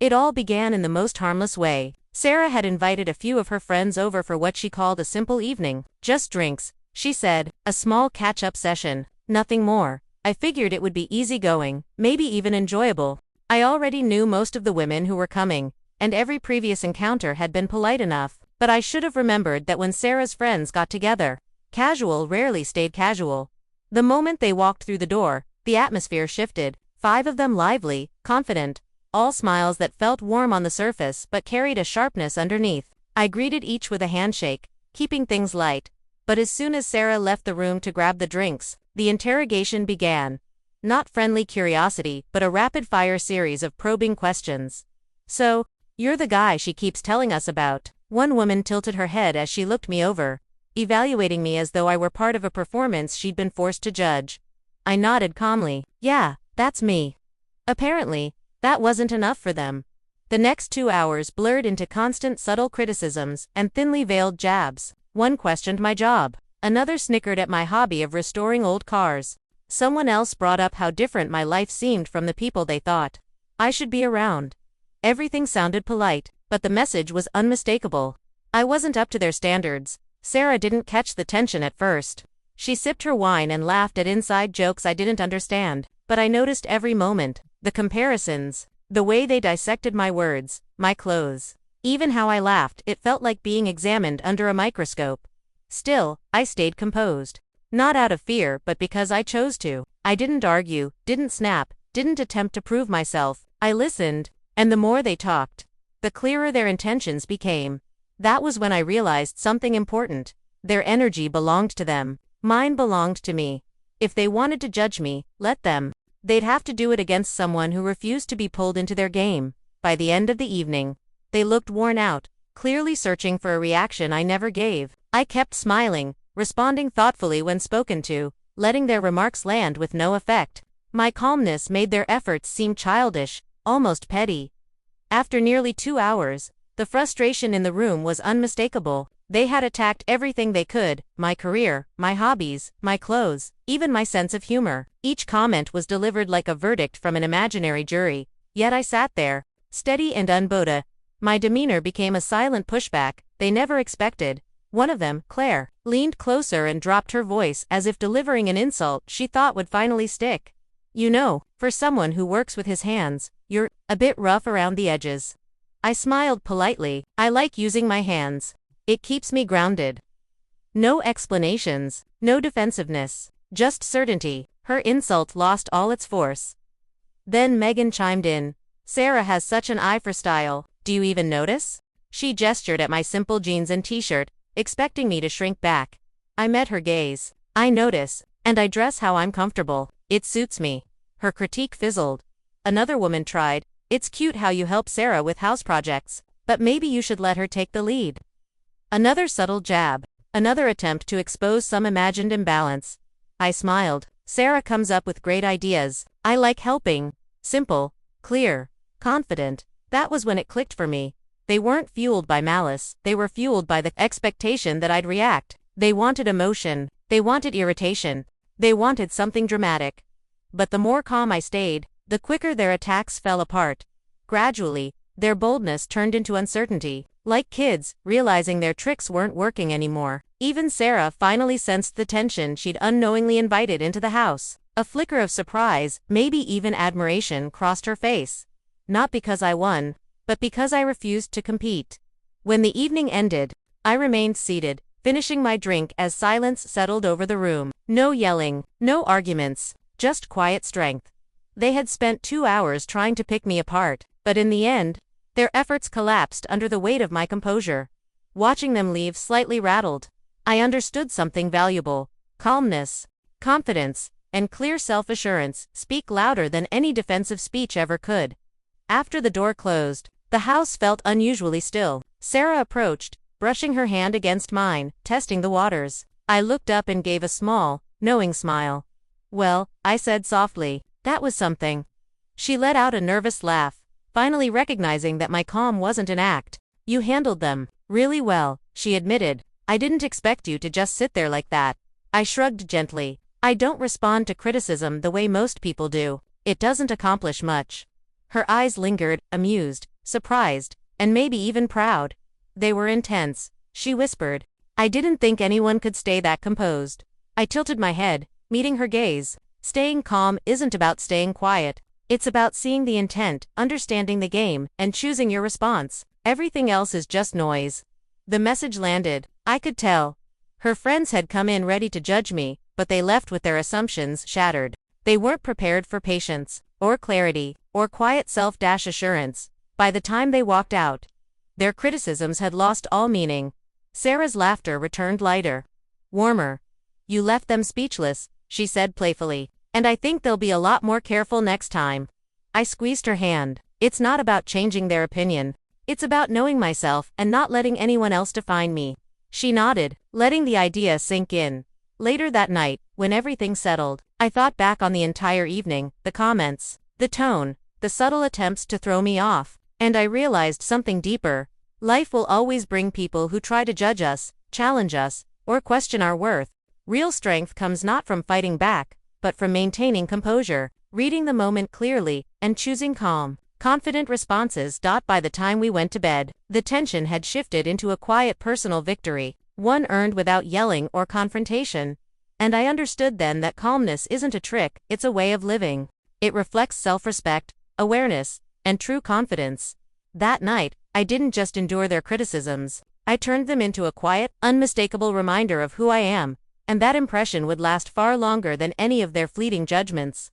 It all began in the most harmless way. Sarah had invited a few of her friends over for what she called a simple evening. Just drinks, she said, a small catch-up session, nothing more. I figured it would be easygoing, maybe even enjoyable. I already knew most of the women who were coming, and every previous encounter had been polite enough, but I should have remembered that when Sarah's friends got together, casual rarely stayed casual. The moment they walked through the door, the atmosphere shifted, 5 of them lively, confident, all smiles that felt warm on the surface but carried a sharpness underneath. I greeted each with a handshake, keeping things light, but as soon as Sarah left the room to grab the drinks, the interrogation began. Not friendly curiosity, but a rapid-fire series of probing questions. "So, you're the guy she keeps telling us about." One woman tilted her head as she looked me over, evaluating me as though I were part of a performance she'd been forced to judge. I nodded calmly. "Yeah, that's me." Apparently, that wasn't enough for them. The next 2 hours blurred into constant subtle criticisms and thinly veiled jabs. One questioned my job. Another snickered at my hobby of restoring old cars. Someone else brought up how different my life seemed from the people they thought I should be around. Everything sounded polite, but the message was unmistakable. I wasn't up to their standards. Sarah didn't catch the tension at first. She sipped her wine and laughed at inside jokes I didn't understand, but I noticed every moment. The comparisons, the way they dissected my words, my clothes. Even how I laughed, it felt like being examined under a microscope. Still, I stayed composed. Not out of fear, but because I chose to. I didn't argue, didn't snap, didn't attempt to prove myself. I listened, and the more they talked, the clearer their intentions became. That was when I realized something important. Their energy belonged to them. Mine belonged to me. If they wanted to judge me, let them. They'd have to do it against someone who refused to be pulled into their game. By the end of the evening, they looked worn out, clearly searching for a reaction I never gave. I kept smiling, responding thoughtfully when spoken to, letting their remarks land with no effect. My calmness made their efforts seem childish, almost petty. After nearly 2 hours, the frustration in the room was unmistakable. They had attacked everything they could, my career, my hobbies, my clothes, even my sense of humor. Each comment was delivered like a verdict from an imaginary jury, yet I sat there, steady and unbowed. My demeanor became a silent pushback they never expected. One of them, Claire, leaned closer and dropped her voice as if delivering an insult she thought would finally stick. "You know, for someone who works with his hands, you're a bit rough around the edges." I smiled politely. I like using my hands. It keeps me grounded. No explanations, no defensiveness, just certainty. Her insult lost all its force. Then Megan chimed in. "Sarah has such an eye for style. Do you even notice?" She gestured at my simple jeans and t-shirt, expecting me to shrink back. I met her gaze. "I notice, and I dress how I'm comfortable. It suits me." Her critique fizzled. Another woman tried. "It's cute how you help Sarah with house projects, but maybe you should let her take the lead." Another subtle jab. Another attempt to expose some imagined imbalance. I smiled. Sarah comes up with great ideas. I like helping. Simple, clear, confident. That was when it clicked for me. They weren't fueled by malice, they were fueled by the expectation that I'd react. They wanted emotion. They wanted irritation. They wanted something dramatic. But the more calm I stayed, the quicker their attacks fell apart. Gradually, their boldness turned into uncertainty. Like kids, realizing their tricks weren't working anymore. Even Sarah finally sensed the tension she'd unknowingly invited into the house. A flicker of surprise, maybe even admiration, crossed her face. Not because I won, but because I refused to compete. When the evening ended, I remained seated, finishing my drink as silence settled over the room. No yelling, no arguments, just quiet strength. They had spent 2 hours trying to pick me apart, but in the end, their efforts collapsed under the weight of my composure. Watching them leave slightly rattled, I understood something valuable. Calmness, confidence, and clear self-assurance speak louder than any defensive speech ever could. After the door closed, the house felt unusually still. Sarah approached, brushing her hand against mine, testing the waters. I looked up and gave a small, knowing smile. "Well," I said softly, "that was something." She let out a nervous laugh, finally recognizing that my calm wasn't an act. "You handled them really well," she admitted. "I didn't expect you to just sit there like that." I shrugged gently. I don't respond to criticism the way most people do. It doesn't accomplish much. Her eyes lingered, amused. surprised, and maybe even proud. They were intense, she whispered. I didn't think anyone could stay that composed. I tilted my head, meeting her gaze. Staying calm isn't about staying quiet. It's about seeing the intent, understanding the game, and choosing your response. Everything else is just noise. The message landed. I could tell. Her friends had come in ready to judge me, but they left with their assumptions shattered. They weren't prepared for patience, or clarity, or quiet self-assurance. By the time they walked out, their criticisms had lost all meaning. Sarah's laughter returned lighter, warmer. You left them speechless, she said playfully, and I think they'll be a lot more careful next time. I squeezed her hand. It's not about changing their opinion. It's about knowing myself and not letting anyone else define me. She nodded, letting the idea sink in. Later that night, when everything settled, I thought back on the entire evening, the comments, the tone, the subtle attempts to throw me off, and I realized something deeper. Life will always bring people who try to judge us, challenge us, or question our worth. Real strength comes not from fighting back, but from maintaining composure, reading the moment clearly, and choosing calm, confident responses. By the time we went to bed, the tension had shifted into a quiet personal victory, one earned without yelling or confrontation. And I understood then that calmness isn't a trick, it's a way of living. It reflects self-respect, awareness, and true confidence. That night, I didn't just endure their criticisms. I turned them into a quiet, unmistakable reminder of who I am, and that impression would last far longer than any of their fleeting judgments.